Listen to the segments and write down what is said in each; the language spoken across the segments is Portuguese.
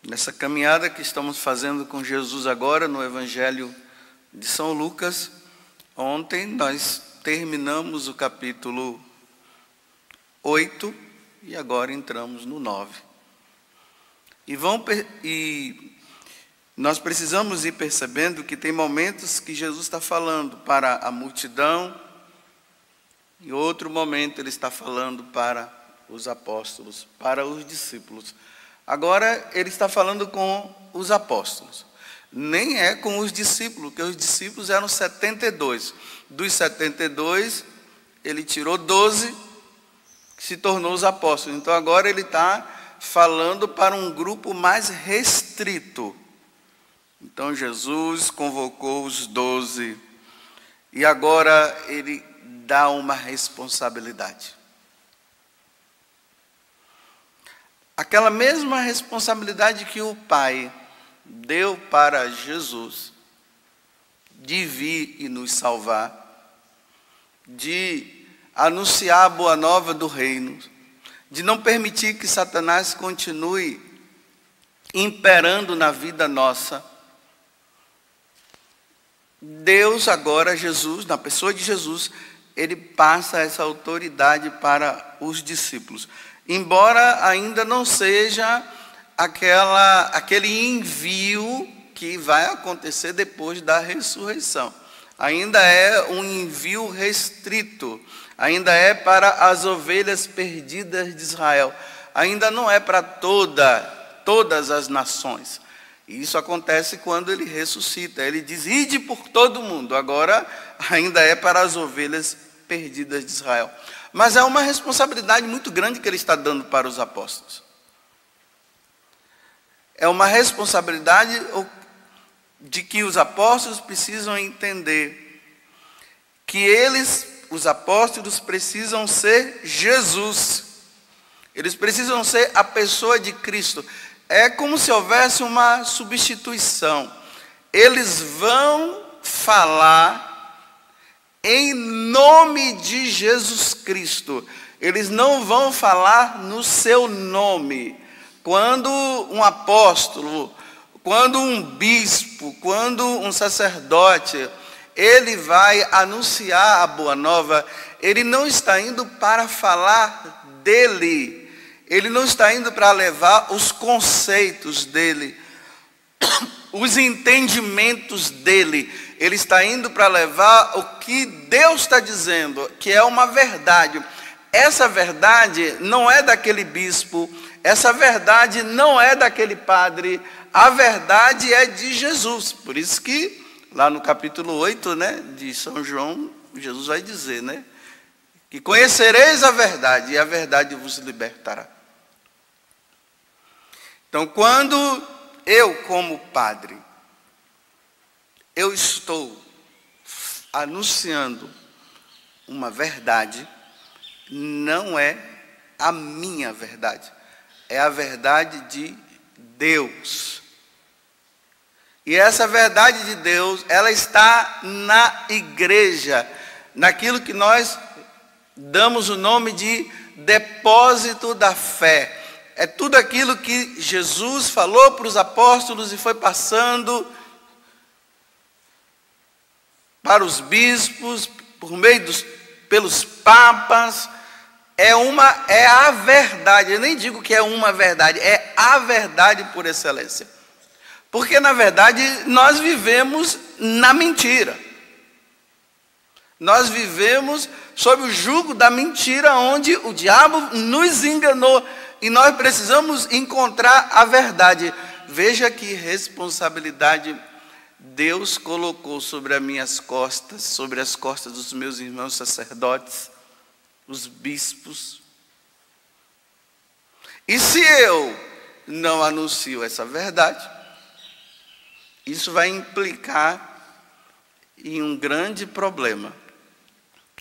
Nessa caminhada que estamos fazendo com Jesus agora no Evangelho de São Lucas, ontem nós terminamos o capítulo 8 e agora entramos no 9. E nós precisamos ir percebendo que tem momentos que Jesus está falando para a multidão, e outro momento ele está falando para os apóstolos, para os discípulos. Agora ele está falando com os apóstolos. Nem é com os discípulos, porque os discípulos eram 72. Dos 72, ele tirou 12, que se tornou os apóstolos. Então agora ele está falando para um grupo mais restrito. Então Jesus convocou os 12. E agora ele dá uma responsabilidade. Aquela mesma responsabilidade que o Pai deu para Jesus, de vir e nos salvar, de anunciar a boa nova do reino, de não permitir que Satanás continue imperando na vida nossa. Deus agora, Jesus, na pessoa de Jesus, ele passa essa autoridade para os discípulos. Embora ainda não seja aquele envio que vai acontecer depois da ressurreição. Ainda é um envio restrito. Ainda é para as ovelhas perdidas de Israel. Ainda não é para todas as nações. E isso acontece quando ele ressuscita. Ele diz, ide por todo mundo. Agora ainda é para as ovelhas perdidas de Israel. Mas é uma responsabilidade muito grande que ele está dando para os apóstolos. É uma responsabilidade de que os apóstolos precisam entender que eles, os apóstolos, precisam ser Jesus. Eles precisam ser a pessoa de Cristo. É como se houvesse uma substituição. Eles vão falar em nome de Jesus Cristo. Eles não vão falar no seu nome. Quando um apóstolo, quando um bispo, quando um sacerdote, ele vai anunciar a boa nova, ele não está indo para falar dele. Ele não está indo para levar os conceitos dele, os entendimentos dele. Ele está indo para levar o que Deus está dizendo, que é uma verdade. Essa verdade não é daquele bispo, essa verdade não é daquele padre, a verdade é de Jesus. Por isso que lá no capítulo 8, de São João, Jesus vai dizer, que conhecereis a verdade e a verdade vos libertará. Então, quando eu, como padre, eu estou anunciando uma verdade, não é a minha verdade, é a verdade de Deus. E essa verdade de Deus, ela está na igreja, naquilo que nós damos o nome de depósito da fé. É tudo aquilo que Jesus falou para os apóstolos e foi passando para os bispos, pelos papas. É a verdade. Eu nem digo que é uma verdade, é a verdade por excelência. Porque na verdade nós vivemos na mentira. Nós vivemos sob o jugo da mentira, onde o diabo nos enganou. E nós precisamos encontrar a verdade. Veja que responsabilidade Deus colocou sobre as minhas costas, sobre as costas dos meus irmãos sacerdotes, os bispos. E se eu não anuncio essa verdade, isso vai implicar em um grande problema.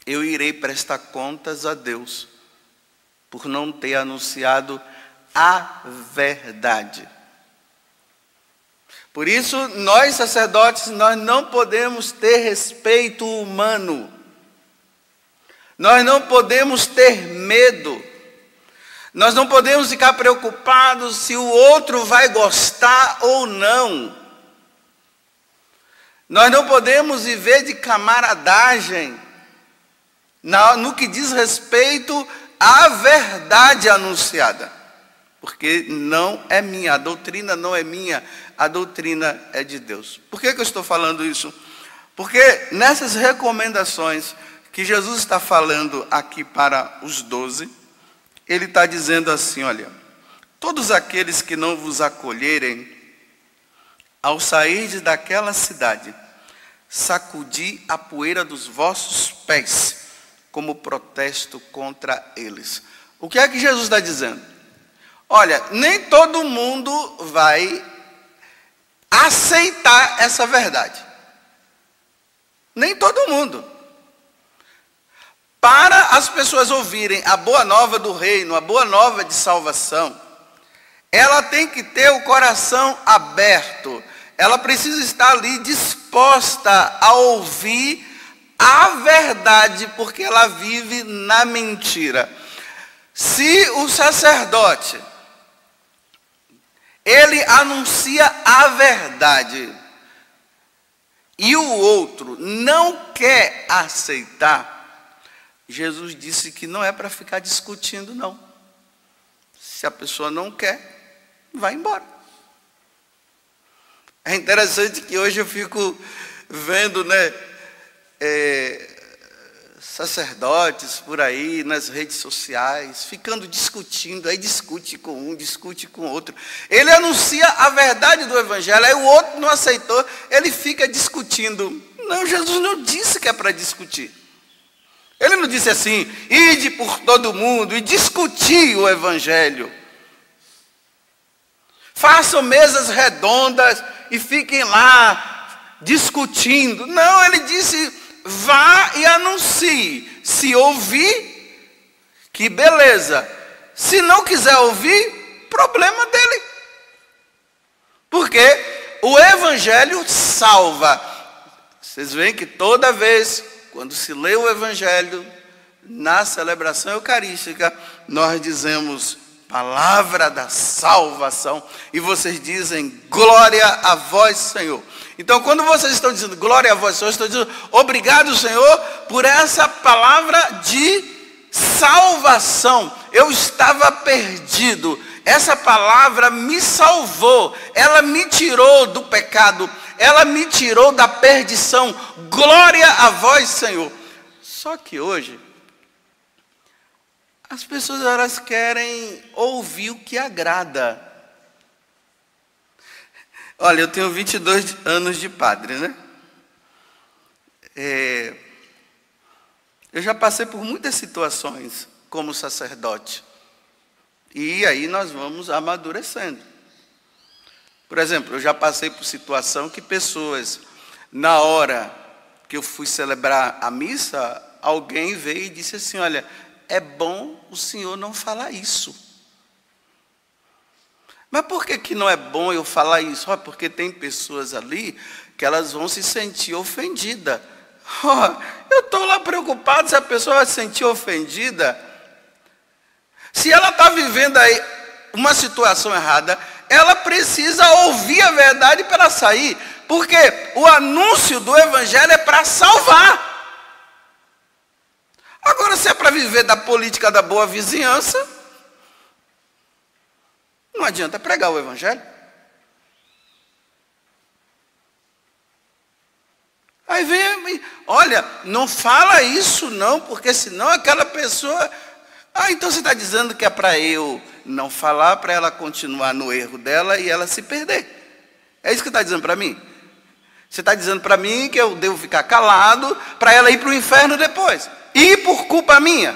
Eu irei prestar contas a Deus por não ter anunciado a verdade. Por isso, nós sacerdotes, nós não podemos ter respeito humano. Nós não podemos ter medo. Nós não podemos ficar preocupados se o outro vai gostar ou não. Nós não podemos viver de camaradagem no que diz respeito à verdade anunciada. Porque não é minha, a doutrina não é minha, a doutrina é de Deus. Por que eu estou falando isso? Porque nessas recomendações que Jesus está falando aqui para os 12, ele está dizendo assim, olha, todos aqueles que não vos acolherem, ao sair daquela cidade, sacudi a poeira dos vossos pés, como protesto contra eles. O que é que Jesus está dizendo? Olha, nem todo mundo vai aceitar essa verdade. Nem todo mundo. Para as pessoas ouvirem a boa nova do reino, a boa nova de salvação, ela tem que ter o coração aberto. Ela precisa estar ali disposta a ouvir a verdade, porque ela vive na mentira. Se o sacerdote, ele anuncia a verdade, e o outro não quer aceitar, Jesus disse que não é para ficar discutindo, não. Se a pessoa não quer, vai embora. É interessante que hoje eu fico vendo, sacerdotes por aí nas redes sociais, ficando discutindo, aí discute com um, discute com outro. Ele anuncia a verdade do evangelho, aí o outro não aceitou, ele fica discutindo. Não, Jesus não disse que é para discutir. Ele não disse assim, ide por todo mundo e discutir o evangelho. Façam mesas redondas e fiquem lá discutindo. Não, ele disse, vá e anuncie. Se ouvir, que beleza. Se não quiser ouvir, problema dele. Porque o evangelho salva. Vocês veem que toda vez, quando se lê o evangelho, na celebração eucarística, nós dizemos palavra da salvação, e vocês dizem glória a vós, Senhor. Então, quando vocês estão dizendo glória a vós, Senhor, estão dizendo obrigado, Senhor, por essa palavra de salvação. Eu estava perdido, essa palavra me salvou, ela me tirou do pecado, ela me tirou da perdição. Glória a vós, Senhor. Só que hoje as pessoas, elas querem ouvir o que agrada. Olha, eu tenho 22 anos de padre, né? Eu já passei por muitas situações como sacerdote. E aí nós vamos amadurecendo. Por exemplo, eu já passei por situação que pessoas, na hora que eu fui celebrar a missa, alguém veio e disse assim, olha, é bom o senhor não falar isso. Mas por que não é bom eu falar isso? Porque tem pessoas ali que elas vão se sentir ofendidas. Eu estou lá preocupado se a pessoa vai se sentir ofendida. Se ela está vivendo aí uma situação errada, ela precisa ouvir a verdade para sair. Porque o anúncio do evangelho é para salvar. Agora, se é para viver da política da boa vizinhança, não adianta pregar o evangelho. Aí vem, olha, não fala isso não, porque senão aquela pessoa... então você está dizendo que é para eu não falar, para ela continuar no erro dela e ela se perder. É isso que você está dizendo para mim? Você está dizendo para mim que eu devo ficar calado para ela ir para o inferno depois. E por culpa minha.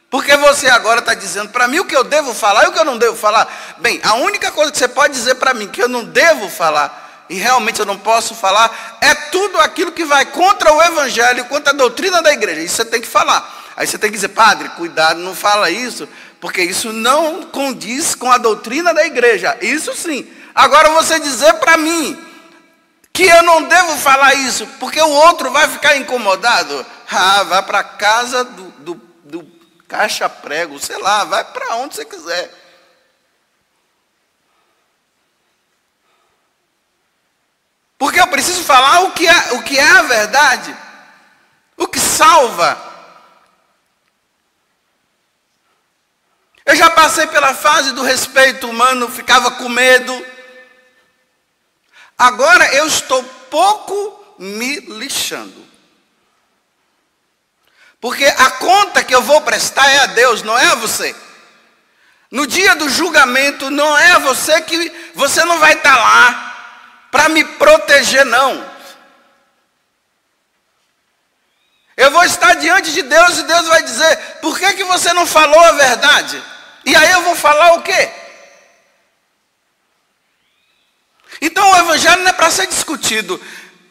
Porque você agora está dizendo para mim o que eu devo falar e o que eu não devo falar. Bem, a única coisa que você pode dizer para mim que eu não devo falar, e realmente eu não posso falar, é tudo aquilo que vai contra o evangelho, contra a doutrina da igreja. Isso você tem que falar. Aí você tem que dizer, padre, cuidado, não fala isso, porque isso não condiz com a doutrina da igreja. Isso sim. Agora você dizer para mim que eu não devo falar isso, porque o outro vai ficar incomodado. Vá para a casa do caixa prego, sei lá, vai para onde você quiser. Porque eu preciso falar o que é a verdade, o que salva. Eu já passei pela fase do respeito humano, ficava com medo. Agora eu estou pouco me lixando. Porque a conta que eu vou prestar é a Deus, não é a você. No dia do julgamento, não é a você que você não vai estar lá para me proteger, não. Eu vou estar diante de Deus e Deus vai dizer, por que você não falou a verdade? E aí eu vou falar o quê? Então o evangelho não é para ser discutido.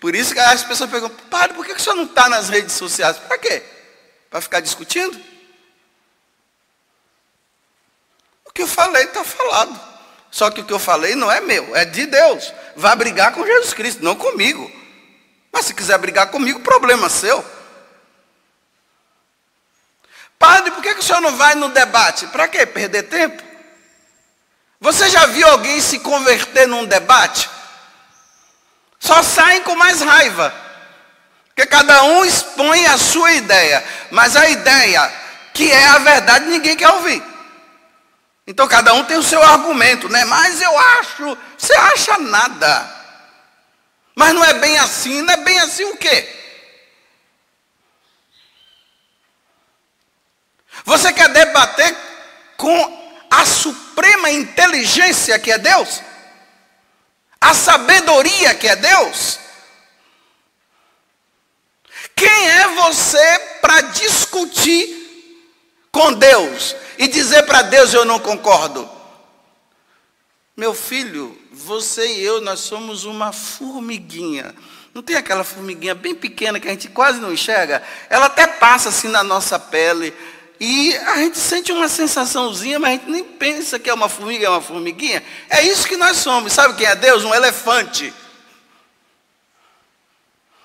Por isso que as pessoas perguntam, padre, por que o senhor não está nas redes sociais? Para quê? Para ficar discutindo? O que eu falei está falado. Só que o que eu falei não é meu, é de Deus. Vai brigar com Jesus Cristo, não comigo. Mas se quiser brigar comigo, problema seu. Padre, por que o senhor não vai no debate? Para quê? Perder tempo? Você já viu alguém se converter num debate? Só saem com mais raiva. Porque cada um expõe a sua ideia. Mas a ideia que é a verdade, ninguém quer ouvir. Então cada um tem o seu argumento, né? Mas eu acho, você acha nada. Mas não é bem assim, não é bem assim o quê? Você quer debater com a suprema inteligência que é Deus? A sabedoria que é Deus? Quem é você para discutir com Deus e dizer para Deus eu não concordo? Meu filho, você e eu, nós somos uma formiguinha. Não tem aquela formiguinha bem pequena que a gente quase não enxerga? Ela até passa assim na nossa pele. E a gente sente uma sensaçãozinha, mas a gente nem pensa que é uma formiga, é uma formiguinha. É isso que nós somos. Sabe quem é Deus? Um elefante.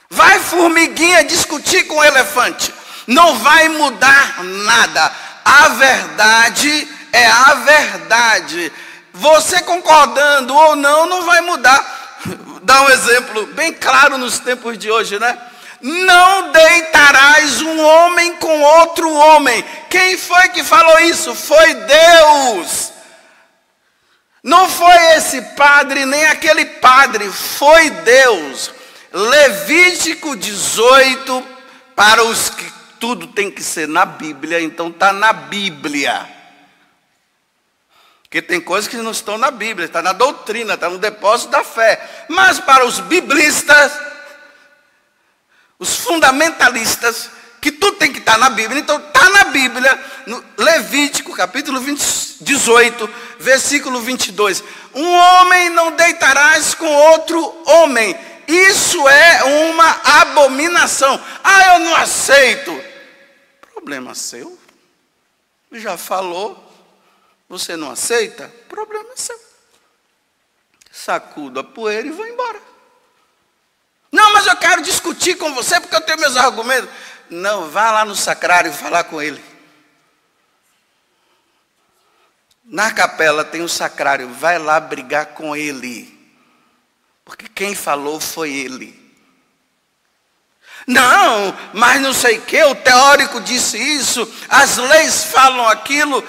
Vai, formiguinha, discutir com o elefante. Não vai mudar nada. A verdade é a verdade. Você concordando ou não, não vai mudar. Dá um exemplo bem claro nos tempos de hoje, né? Não deitarás um homem com outro homem. Quem foi que falou isso? Foi Deus. Não foi esse padre, nem aquele padre. Foi Deus. Levítico 18, para os que tudo tem que ser na Bíblia, então está na Bíblia. Porque tem coisas que não estão na Bíblia, está na doutrina, está no depósito da fé. Mas para os biblistas, os fundamentalistas, que tudo tem que estar na Bíblia. Então está na Bíblia, no Levítico, capítulo 18, versículo 22. Um homem não deitarás com outro homem. Isso é uma abominação. Ah, eu não aceito. Problema seu. Já falou. Você não aceita? Problema seu. Sacudo a poeira e vou embora. Não, mas eu quero discutir com você porque eu tenho meus argumentos. Não, vá lá no sacrário falar com ele. Na capela tem um sacrário, vai lá brigar com ele. Porque quem falou foi ele. Não, mas não sei o que, o teórico disse isso, as leis falam aquilo,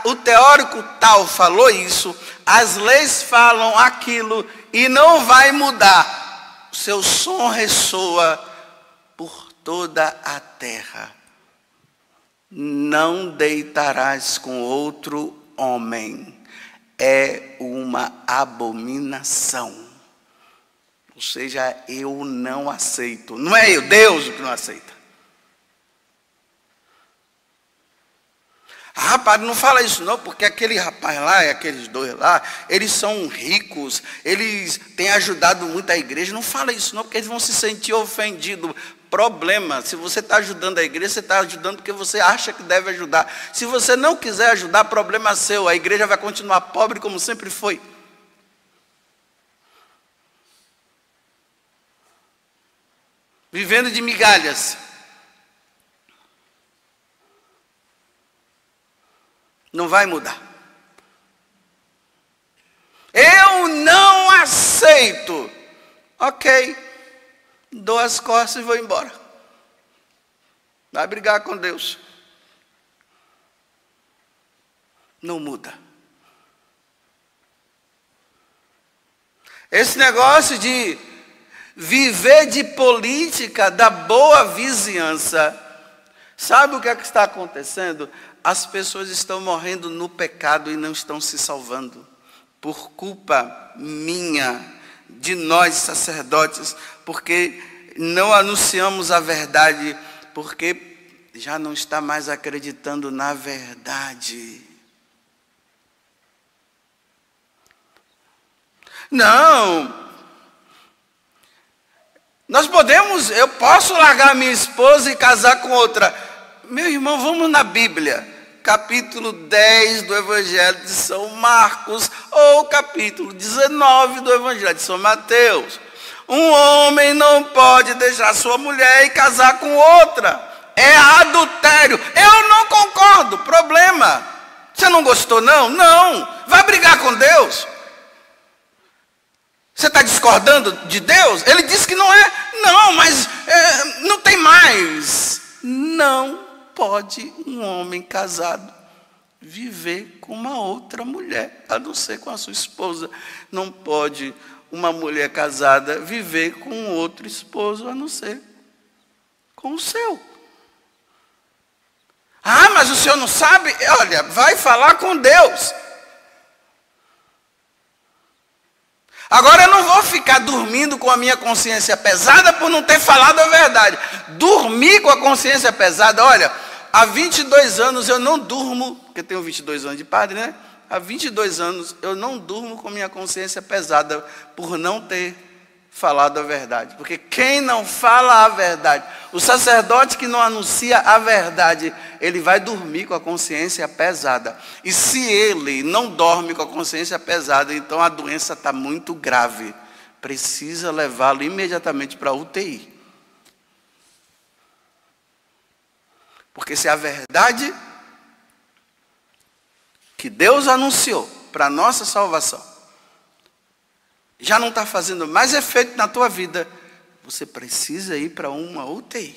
o teórico tal falou isso, as leis falam aquilo e não vai mudar. Seu som ressoa por toda a terra. Não deitarás com outro homem. É uma abominação. Ou seja, eu não aceito. Não é eu, Deus o que não aceita. Ah, rapaz, não fala isso não, porque aquele rapaz lá e aqueles dois lá, eles são ricos, eles têm ajudado muito a igreja. Não fala isso não, porque eles vão se sentir ofendidos. Problema, se você está ajudando a igreja, você está ajudando porque você acha que deve ajudar. Se você não quiser ajudar, problema seu, a igreja vai continuar pobre como sempre foi. Vivendo de migalhas. Não vai mudar. Eu não aceito. Ok, dou as costas e vou embora. Vai brigar com Deus. Não muda. Esse negócio de viver de política da boa vizinhança, sabe o que é que está acontecendo? As pessoas estão morrendo no pecado e não estão se salvando. Por culpa minha, de nós sacerdotes, porque não anunciamos a verdade, porque já não está mais acreditando na verdade. Não. Eu posso largar minha esposa e casar com outra. Meu irmão, vamos na Bíblia. Capítulo 10 do Evangelho de São Marcos, ou capítulo 19 do Evangelho de São Mateus. Um homem não pode deixar sua mulher e casar com outra. É adultério. Eu não concordo. Problema. Você não gostou, não? Não. Vai brigar com Deus. Você está discordando de Deus? Ele disse que não é. Não, mas não tem mais. Não pode um homem casado viver com uma outra mulher, a não ser com a sua esposa. Não pode uma mulher casada viver com outro esposo, a não ser com o seu. Ah, mas o senhor não sabe? Olha, vai falar com Deus. Agora eu não vou ficar dormindo com a minha consciência pesada por não ter falado a verdade. Dormir com a consciência pesada, olha, há 22 anos eu não durmo, porque tenho 22 anos de padre, né? Há 22 anos eu não durmo com minha consciência pesada por não ter falado a verdade. Porque quem não fala a verdade, o sacerdote que não anuncia a verdade, ele vai dormir com a consciência pesada. E se ele não dorme com a consciência pesada, então a doença está muito grave. Precisa levá-lo imediatamente para a UTI. Porque se a verdade que Deus anunciou para a nossa salvação já não está fazendo mais efeito na tua vida, você precisa ir para uma UTI.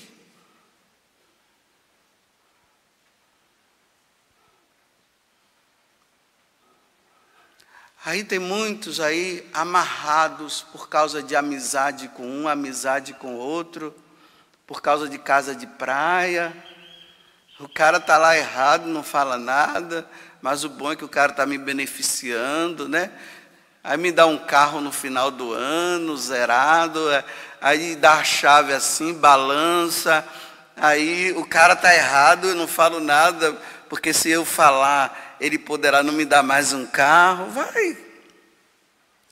Aí tem muitos aí amarrados por causa de amizade com um, amizade com outro, por causa de casa de praia. O cara está lá errado, não fala nada, mas o bom é que o cara está me beneficiando, né? Aí me dá um carro no final do ano, zerado, aí dá a chave assim, balança, aí o cara está errado, eu não falo nada, porque se eu falar, ele poderá não me dar mais um carro.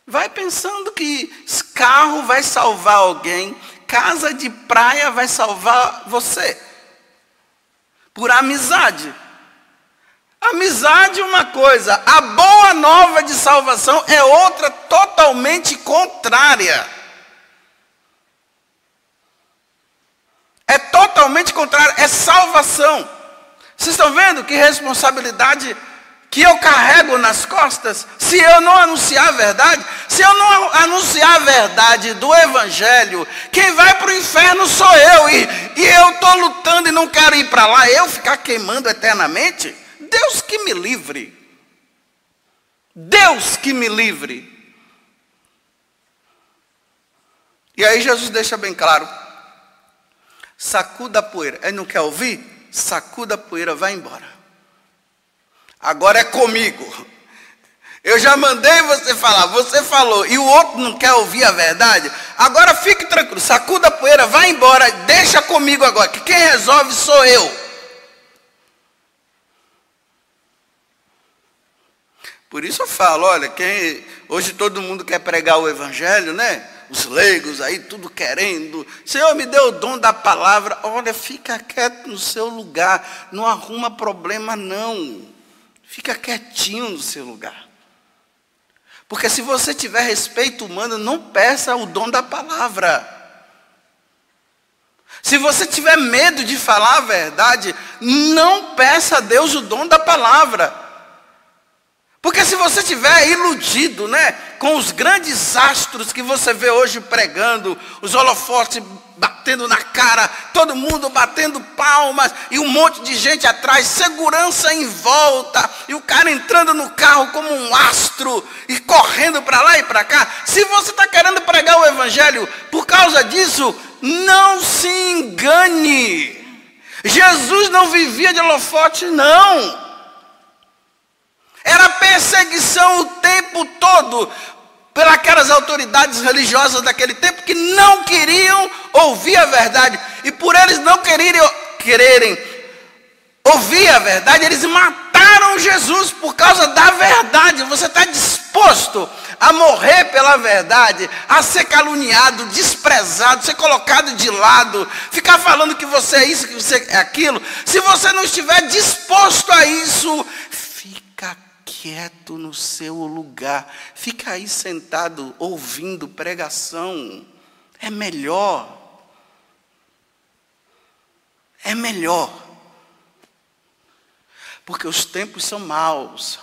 Vai pensando que carro vai salvar alguém, casa de praia vai salvar você, por amizade. Amizade é uma coisa, a boa nova de salvação é outra totalmente contrária. É totalmente contrária, é salvação. Vocês estão vendo que responsabilidade que eu carrego nas costas? Se eu não anunciar a verdade, se eu não anunciar a verdade do Evangelho, quem vai para o inferno sou eu, e eu estou lutando e não quero ir para lá, eu ficar queimando eternamente? Deus que me livre. Deus que me livre. E aí Jesus deixa bem claro. Sacuda a poeira. Ele não quer ouvir? Sacuda a poeira, vai embora. Agora é comigo. Eu já mandei você falar, você falou, e o outro não quer ouvir a verdade. Agora fique tranquilo, sacuda a poeira, vai embora, deixa comigo agora, que quem resolve sou eu. Por isso eu falo, olha, hoje todo mundo quer pregar o Evangelho, né? Os leigos aí, tudo querendo. Senhor, me deu o dom da palavra. Olha, fica quieto no seu lugar. Não arruma problema, não. Fica quietinho no seu lugar. Porque se você tiver respeito humano, não peça o dom da palavra. Se você tiver medo de falar a verdade, não peça a Deus o dom da palavra. Porque se você estiver iludido, né, com os grandes astros que você vê hoje pregando, os holofotes batendo na cara, todo mundo batendo palmas, e um monte de gente atrás, segurança em volta, e o cara entrando no carro como um astro, e correndo para lá e para cá. Se você está querendo pregar o evangelho por causa disso, não se engane. Jesus não vivia de holofote, não. Era perseguição o tempo todo pelas autoridades religiosas daquele tempo que não queriam ouvir a verdade. E por eles não quererem ouvir a verdade, eles mataram Jesus por causa da verdade. Você está disposto a morrer pela verdade, a ser caluniado, desprezado, ser colocado de lado, ficar falando que você é isso, que você é aquilo? Se você não estiver disposto a isso, fica quieto no seu lugar, fica aí sentado ouvindo pregação. É melhor. É melhor. Porque os tempos são maus.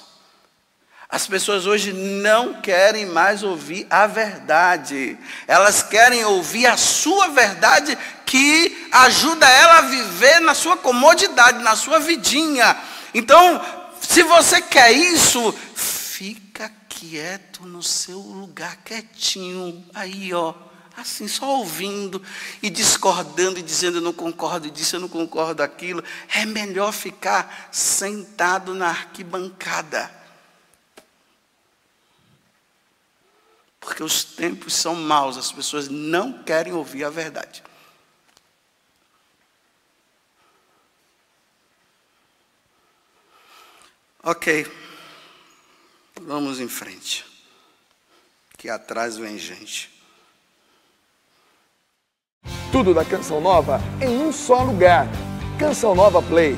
As pessoas hoje não querem mais ouvir a verdade. Elas querem ouvir a sua verdade, que ajuda ela a viver na sua comodidade, na sua vidinha. Então, se você quer isso, fica quieto no seu lugar, quietinho, aí ó, assim, só ouvindo e discordando e dizendo: eu não concordo disso, eu não concordo daquilo. É melhor ficar sentado na arquibancada. Porque os tempos são maus, as pessoas não querem ouvir a verdade. Ok, vamos em frente, que atrás vem gente. Tudo da Canção Nova em um só lugar. Canção Nova Play.